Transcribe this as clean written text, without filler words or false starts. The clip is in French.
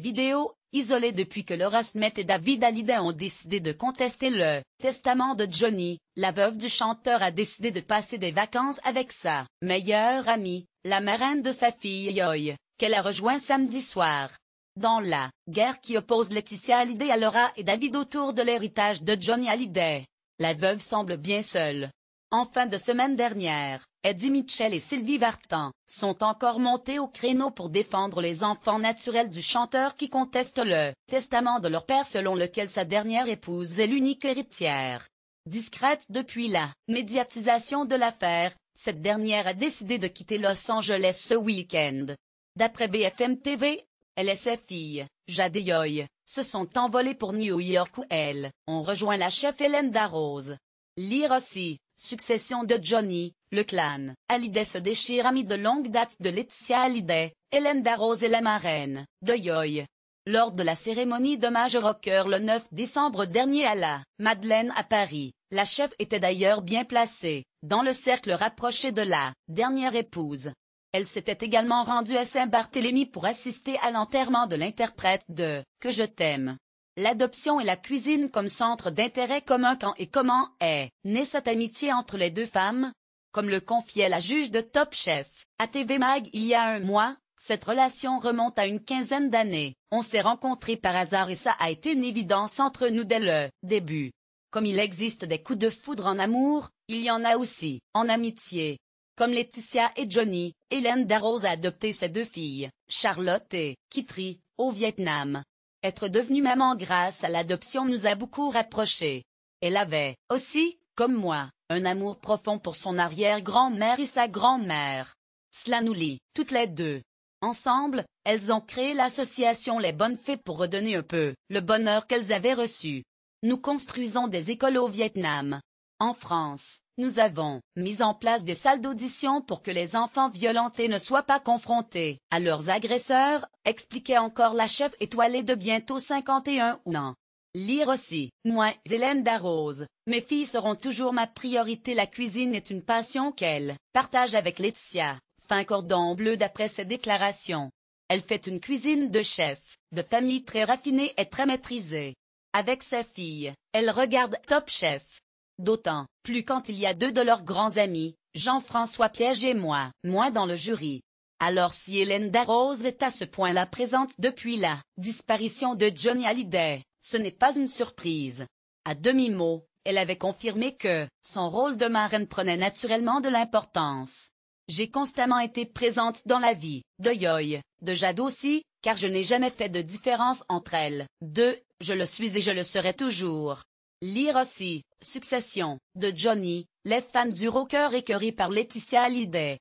Vidéo, isolée depuis que Laura Smith et David Hallyday ont décidé de contester le testament de Johnny, la veuve du chanteur a décidé de passer des vacances avec sa meilleure amie, la marraine de sa fille Yoy, qu'elle a rejoint samedi soir. Dans la guerre qui oppose Laetitia Hallyday à Laura et David autour de l'héritage de Johnny Hallyday, la veuve semble bien seule. En fin de semaine dernière, Eddie Mitchell et Sylvie Vartan sont encore montés au créneau pour défendre les enfants naturels du chanteur qui conteste le testament de leur père selon lequel sa dernière épouse est l'unique héritière. Discrète depuis la médiatisation de l'affaire, cette dernière a décidé de quitter Los Angeles ce week-end. D'après BFM TV, elle et sa fille, Jade et Yoy, se sont envolées pour New York où elles ont rejoint la chef Hélène Darroze. Lire aussi, succession de Johnny, le clan Hallyday se déchire amie de longue date de Laetitia Hallyday, Hélène Darroze est la marraine de Yoy. Lors de la cérémonie d'hommage au rocker le 9 décembre dernier à la Madeleine à Paris, la chef était d'ailleurs bien placée, dans le cercle rapproché de la dernière épouse. Elle s'était également rendue à Saint-Barthélemy pour assister à l'enterrement de l'interprète de « Que je t'aime ». L'adoption et la cuisine comme centre d'intérêt commun. Quand et comment est née cette amitié entre les deux femmes? Comme le confiait la juge de Top Chef à TV Mag il y a un mois, cette relation remonte à une quinzaine d'années. On s'est rencontrés par hasard et ça a été une évidence entre nous dès le début. Comme il existe des coups de foudre en amour, il y en a aussi en amitié. Comme Laetitia et Johnny, Hélène Darroze a adopté ses deux filles, Charlotte et Kitri, au Vietnam. Être devenue maman grâce à l'adoption nous a beaucoup rapprochés. Elle avait, aussi, comme moi, un amour profond pour son arrière-grand-mère et sa grand-mère. Cela nous lie, toutes les deux. Ensemble, elles ont créé l'association Les Bonnes Fées pour redonner un peu le bonheur qu'elles avaient reçu. Nous construisons des écoles au Vietnam. En France, nous avons mis en place des salles d'audition pour que les enfants violentés ne soient pas confrontés à leurs agresseurs, expliquait encore la chef étoilée de bientôt 51 ans. Lire aussi, moi, Hélène Darroze, mes filles seront toujours ma priorité. La cuisine est une passion qu'elle partage avec Laetitia. Fin cordon bleu d'après ses déclarations. Elle fait une cuisine de chef, de famille très raffinée et très maîtrisée. Avec ses filles, elle regarde Top Chef. D'autant plus quand il y a deux de leurs grands amis, Jean-François Piège et moi, dans le jury. Alors si Hélène Darroze est à ce point-là présente depuis la disparition de Johnny Hallyday, ce n'est pas une surprise. À demi-mot, elle avait confirmé que son rôle de marraine prenait naturellement de l'importance. J'ai constamment été présente dans la vie de Yoy, de Jade aussi, car je n'ai jamais fait de différence entre elles deux, je le suis et je le serai toujours. Lire aussi, succession, de Johnny, les fans du rocker écœurés par Laetitia Hallyday.